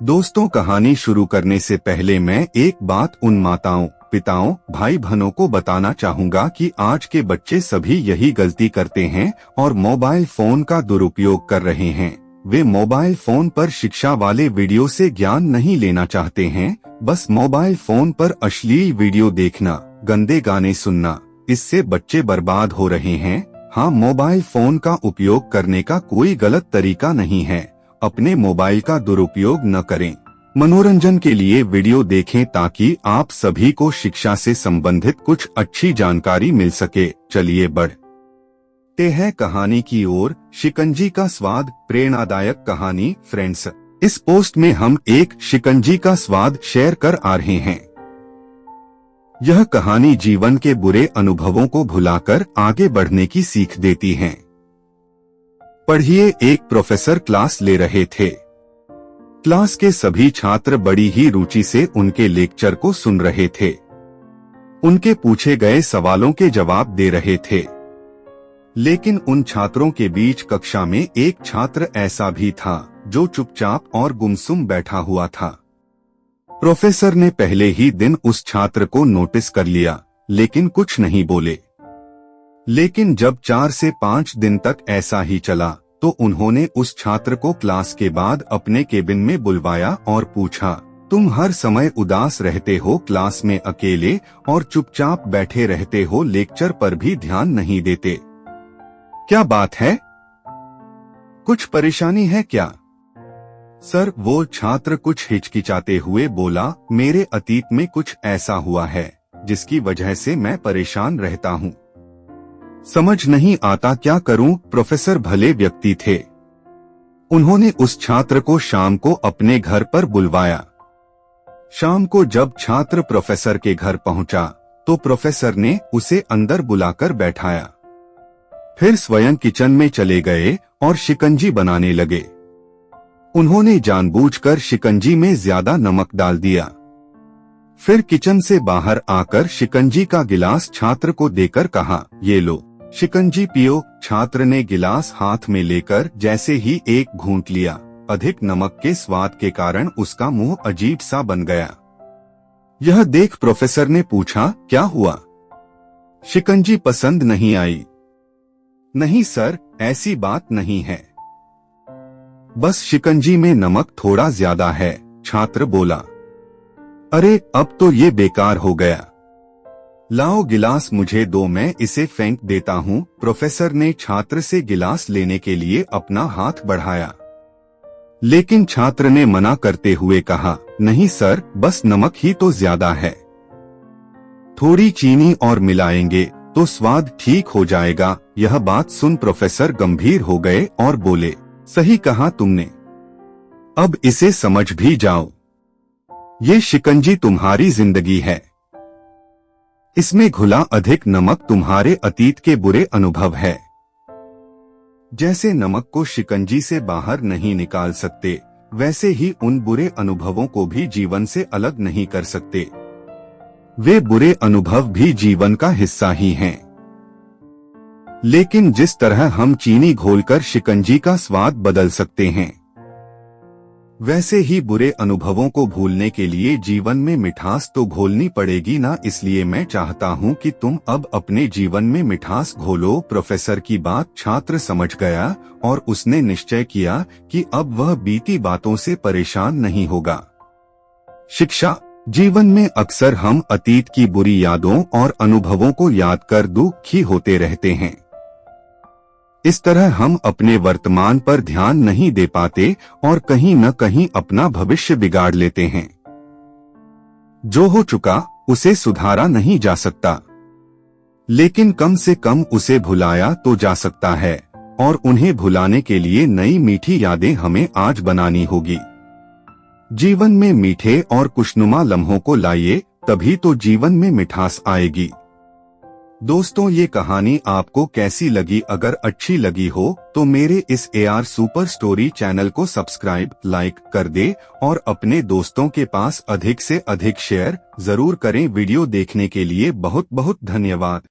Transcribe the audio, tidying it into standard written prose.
दोस्तों, कहानी शुरू करने से पहले मैं एक बात उन माताओं, पिताओं, भाई बहनों को बताना चाहूँगा कि आज के बच्चे सभी यही गलती करते हैं और मोबाइल फोन का दुरुपयोग कर रहे हैं। वे मोबाइल फोन पर शिक्षा वाले वीडियो से ज्ञान नहीं लेना चाहते हैं, बस मोबाइल फोन पर अश्लील वीडियो देखना, गंदे गाने सुनना, इससे बच्चे बर्बाद हो रहे हैं। हाँ, मोबाइल फोन का उपयोग करने का कोई गलत तरीका नहीं है। अपने मोबाइल का दुरुपयोग न करें। मनोरंजन के लिए वीडियो देखें ताकि आप सभी को शिक्षा से संबंधित कुछ अच्छी जानकारी मिल सके। चलिए बढ़ते हैं कहानी की ओर। शिकंजी का स्वाद, प्रेरणादायक कहानी। फ्रेंड्स, इस पोस्ट में हम एक शिकंजी का स्वाद शेयर कर आ रहे हैं। यह कहानी जीवन के बुरे अनुभवों को भुलाकर आगे बढ़ने की सीख देती है। पढ़िए, एक प्रोफेसर क्लास ले रहे थे। क्लास के सभी छात्र बड़ी ही रुचि से उनके लेक्चर को सुन रहे थे। उनके पूछे गए सवालों के जवाब दे रहे थे। लेकिन उन छात्रों के बीच कक्षा में एक छात्र ऐसा भी था जो चुपचाप और गुमसुम बैठा हुआ था। प्रोफेसर ने पहले ही दिन उस छात्र को नोटिस कर लिया, लेकिन कुछ नहीं बोले। लेकिन जब 4 से 5 दिन तक ऐसा ही चला, तो उन्होंने उस छात्र को क्लास के बाद अपने केबिन में बुलवाया और पूछा, तुम हर समय उदास रहते हो, क्लास में अकेले और चुपचाप बैठे रहते हो, लेक्चर पर भी ध्यान नहीं देते, क्या बात है? कुछ परेशानी है क्या? सर, वो छात्र कुछ हिचकिचाते हुए बोला, मेरे अतीत में कुछ ऐसा हुआ है जिसकी वजह से मैं परेशान रहता हूँ। समझ नहीं आता क्या करूं। प्रोफेसर भले व्यक्ति थे। उन्होंने उस छात्र को शाम को अपने घर पर बुलवाया। शाम को जब छात्र प्रोफेसर के घर पहुंचा, तो प्रोफेसर ने उसे अंदर बुलाकर बैठाया। फिर स्वयं किचन में चले गए और शिकंजी बनाने लगे। उन्होंने जानबूझकर शिकंजी में ज्यादा नमक डाल दिया। फिर किचन से बाहर आकर शिकंजी का गिलास छात्र को देकर कहा, ये लो, शिकंजी पियो। छात्र ने गिलास हाथ में लेकर जैसे ही एक घूंट लिया, अधिक नमक के स्वाद के कारण उसका मुंह अजीब सा बन गया। यह देख प्रोफेसर ने पूछा, क्या हुआ? शिकंजी पसंद नहीं आई? नहीं सर, ऐसी बात नहीं है, बस शिकंजी में नमक थोड़ा ज्यादा है, छात्र बोला। अरे, अब तो ये बेकार हो गया। लाओ गिलास मुझे दो, मैं इसे फेंक देता हूँ। प्रोफेसर ने छात्र से गिलास लेने के लिए अपना हाथ बढ़ाया, लेकिन छात्र ने मना करते हुए कहा, नहीं सर, बस नमक ही तो ज्यादा है, थोड़ी चीनी और मिलाएंगे तो स्वाद ठीक हो जाएगा। यह बात सुन प्रोफेसर गंभीर हो गए और बोले, सही कहा तुमने, अब इसे समझ भी जाओ। ये शिकंजी तुम्हारी जिंदगी है, इसमें घुला अधिक नमक तुम्हारे अतीत के बुरे अनुभव है। जैसे नमक को शिकंजी से बाहर नहीं निकाल सकते, वैसे ही उन बुरे अनुभवों को भी जीवन से अलग नहीं कर सकते। वे बुरे अनुभव भी जीवन का हिस्सा ही हैं। लेकिन जिस तरह हम चीनी घोलकर शिकंजी का स्वाद बदल सकते हैं, वैसे ही बुरे अनुभवों को भूलने के लिए जीवन में मिठास तो घोलनी पड़ेगी ना। इसलिए मैं चाहता हूं कि तुम अब अपने जीवन में मिठास घोलो। प्रोफेसर की बात छात्र समझ गया और उसने निश्चय किया कि अब वह बीती बातों से परेशान नहीं होगा। शिक्षा। जीवन में अक्सर हम अतीत की बुरी यादों और अनुभवों को याद कर दुखी होते रहते हैं। इस तरह हम अपने वर्तमान पर ध्यान नहीं दे पाते और कहीं न कहीं अपना भविष्य बिगाड़ लेते हैं। जो हो चुका उसे सुधारा नहीं जा सकता, लेकिन कम से कम उसे भुलाया तो जा सकता है, और उन्हें भुलाने के लिए नई मीठी यादें हमें आज बनानी होगी। जीवन में मीठे और खुशनुमा लम्हों को लाइए, तभी तो जीवन में मिठास आएगी। दोस्तों, ये कहानी आपको कैसी लगी? अगर अच्छी लगी हो तो मेरे इस AR सुपर स्टोरी चैनल को सब्सक्राइब, लाइक कर दे और अपने दोस्तों के पास अधिक से अधिक शेयर जरूर करें। वीडियो देखने के लिए बहुत बहुत धन्यवाद।